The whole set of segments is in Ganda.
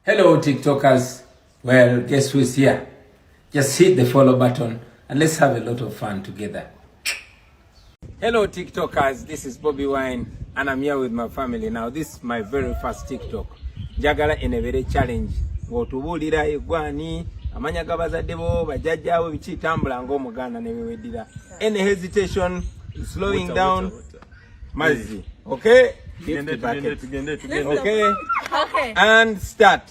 Hello TikTokers, well guess who's here? Just hit the follow button and let's have a lot of fun together. Hello TikTokers, this is Bobi Wine and I'm here with my family. Now this is my very first TikTok. Jagala in a very challenge. Go to Wulira Igwani, Amanya Gabazadde bo, bajajjawo bichitambula ng'omuganda ne biwedira. Any hesitation, slowing down, Mazi. Okay? Okay. Okay. And start.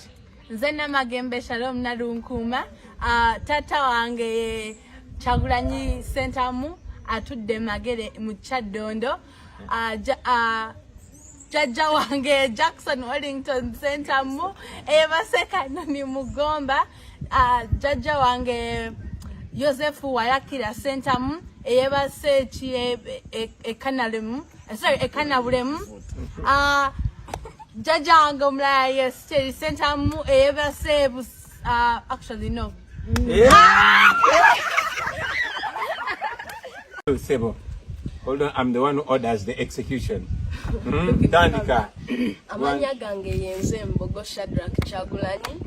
Nzena magembe shalom nalunkuma. Tata wange Kyagulanyi Sentamu atudde magere mu Kyaddondo. Jajja wange Jackson Wellington Sentamu ebaseka ni Mugomba. Jajja wange Joseph Wayakira Sentamu eyebase chi ekanalemu. Sorry, ekanabulemu. Jaja angomla yes, Sentamu eyebase actually no. Yeah. Sebo. Hold on, I'm the one who orders the execution. Dandika. Amanya gange yenze Mbogo Shadrack Kyagulanyi.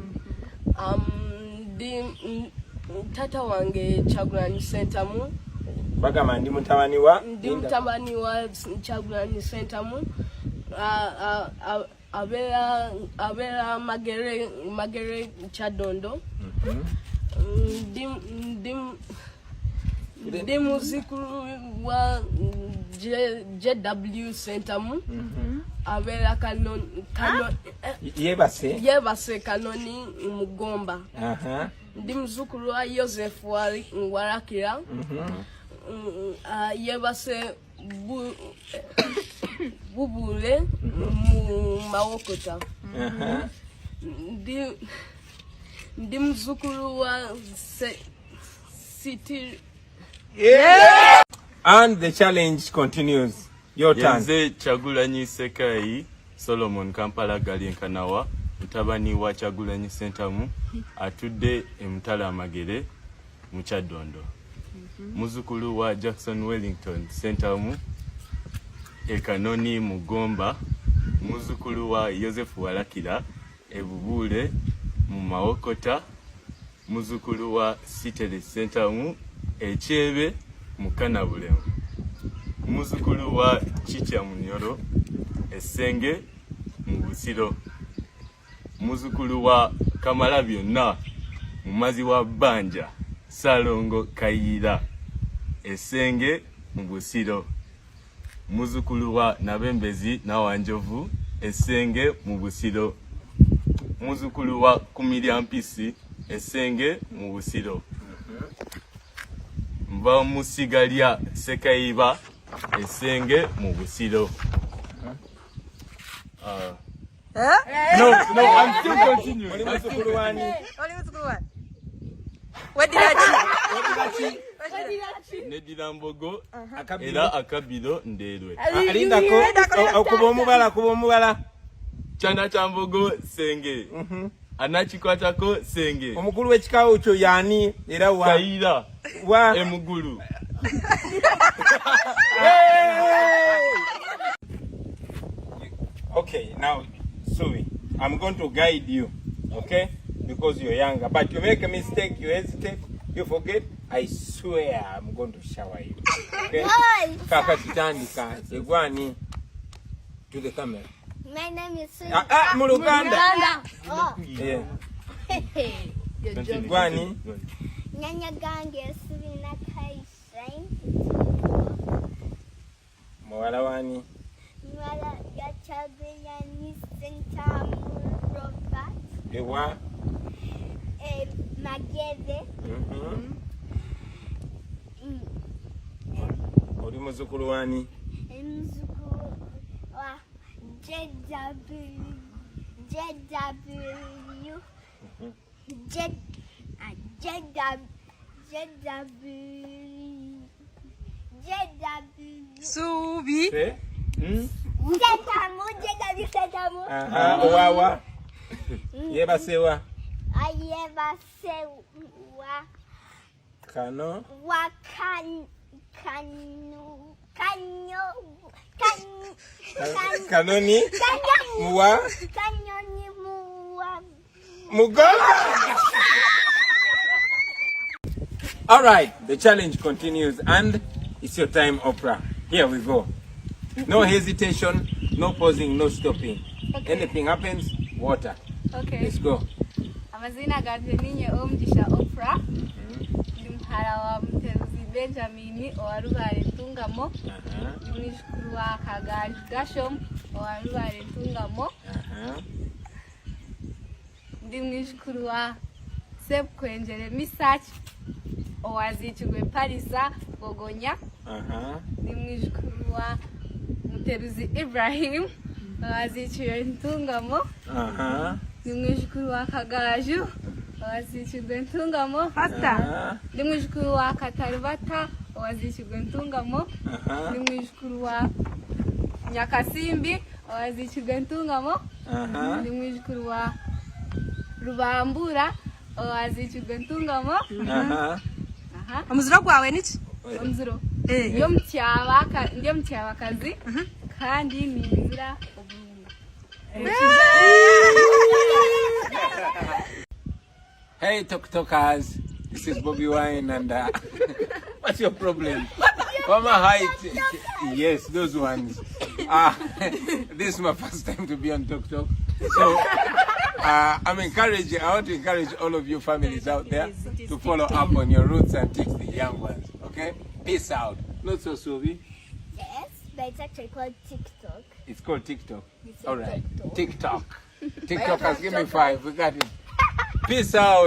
Tata wange Kyagulanyi Sentamu. Bagama ndi mutabani wa? Ndi mutabani wa Kyagulanyi Sentamu. Abera magere Kyaddondo. Ndi muzikulu wa JW Sentamu. Abera Kano yebase Kanoni Mugomba. Ndi muzukulu wa Joseph Warakira. Yebase bubule mu mawokota. Ndi muzukulu wa City. Yeah. And the challenge continues. Your turn. Yenze Kyagulanyi Sekai Solomon Kampala Galienkanawa mutabani wa Kyagulanyi Sentamu atudde emutala amagere mu Kyaddondo. Muzukulu wa Jackson Wellington Sentamu ekanoni Mugomba. Muzukulu wa Joseph Walakira ebubule mu mawokota. Muzukulu wa Sitere Sentamu echebe mu Kanabulemu. Muzukulu wa Chicha Munyoro esenge mu Busiro. Muzukulu wa Kamala byonna mu mazi wa Banja Salongo Kayira esenge mu Busiro. Muzukulu wa Nabembezi na Wanjovu esenge mu Busiro. Muzukulu wa Kumirya Mpisi esenge mu Busiro. Mba musigalya Sekayiba esenge mu Busiro. No, I'm still continuing. Oli muzukulu wani? Nedira Mbogo era Akabiro Nderwe. Alindako okuba omubala. Chana cha Mbogo senge. Anachikwatako senge. Omukulu w'ekikawo kyo yani era wa Kayira wa emugulu. Okay, now Sui, I'm going to guide you, okay? Because you're younger. But you make a mistake, you hesitate, you forget, I swear I'm going to shower you. Okay? Kaka Titandika, Egwani, to the camera. My name is Sui. Muluganda. Oh. Yeah. You're Egwani. Nyanya gange Sui na Kaishain. Mwala wani. Mwala ya Kyagulanyi Sentamu Robert. Ewa. Magere. Oli muzukulu wani. Mzukulu wa Subi. Sentamu. Owawa. Yebasewa. Ayebasewa. Kano. Wa Kanoni. Muwa. Kanyoni muwa Mugonga. All right, the challenge continues, and it's your time, Oprah. Here we go. No hesitation, no pausing, no stopping. Okay. Anything happens, water. Okay. Let's go. Amazina ganje ninye Omugisha Oprah. Ndimhara wa Muteruzi Benjamin owarubare tungamo. Ndimwishukuru wa Kagaju Gashom owarubare tungamo. Ndimwishukuru wa Sepkwenjere Research owazichigwe Parisa Gogonya. Ndimwishukuru wa Muteruzi Ibrahim owazichigwe Ntungamo. Ndimwishukuru wa Kagaju owazichigwe Ntungamo. Ndimwishukuru wa Kataribata owazichigwe Ntungamo. Ndimwishukuru wa Nyakasimbi owazichigwe Ntungamo. Ndimwishukuru wa Rubambura owazichigwe Ntungamo. Omuziro gwawe niki? Omuziro yo mutyabakazi kandi ninzira obulunga. Hey TikTokers, this is Bobi Wine, and what's your problem? Mama height. Yes, those ones. This is my first time to be on TikTok, so I want to encourage all of you families out there to follow up on your roots and teach the young ones. Okay, peace out. Not so, Suvi. Yes, but it's actually called TikTok. It's called TikTok. It's All right, TikTok. TikTok. TikTokers, give me 5. We got it. Peace out.